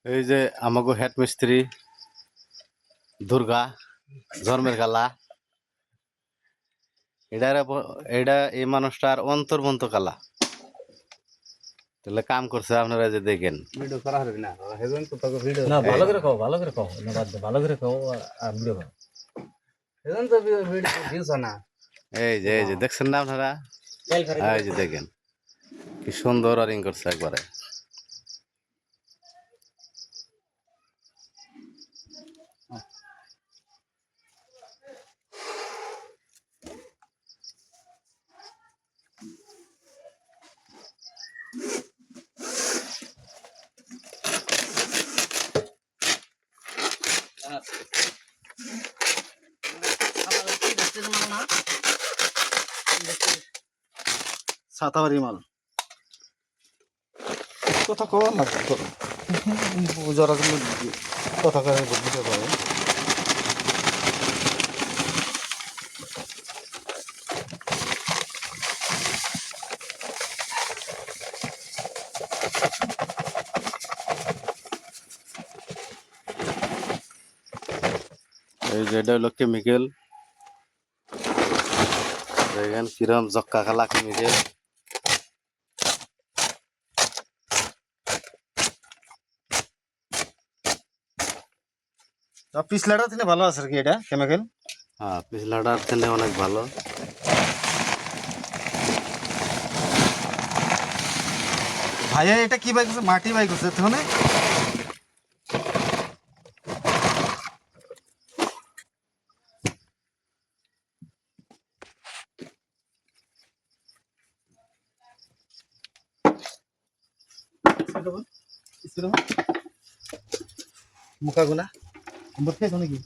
এই যে আমাগো হেড মিস্ত্রি দুর্গা ধর্মের কালা এটা এই মানুষটার অন্তর্বন্ত কালা তাহলে কাম করছে আপনারা যে দেখেন ভিডিও করা হবে না হেজন তো তোকে ভিডিও না ভালো করে কও না বাদ দে, ভালো করে কও আর ভিডিও কও। হেজন তো ভিডিও ভিউস না এই যে দেখছেন না আপনারা এই যে দেখেন কি সুন্দর অরিং করছে একবারে সাতাবাড়ি মাল কথা কওয়া না যারা কথা করে ভিডিও করে এই যে এটা হলো কেমিক্যাল দেখেন কিরম জক্কা কালা কেমিক্যাল পিছলাটা থেকে ভালো আছে কি এটা কেমিক্যাল হ্যাঁ পিছলাটার থেকে অনেক ভালো ভাইয়া এটা কি বাইক আছে মাটি বাইক আছে তখন মুখা গুলা বসে নাকি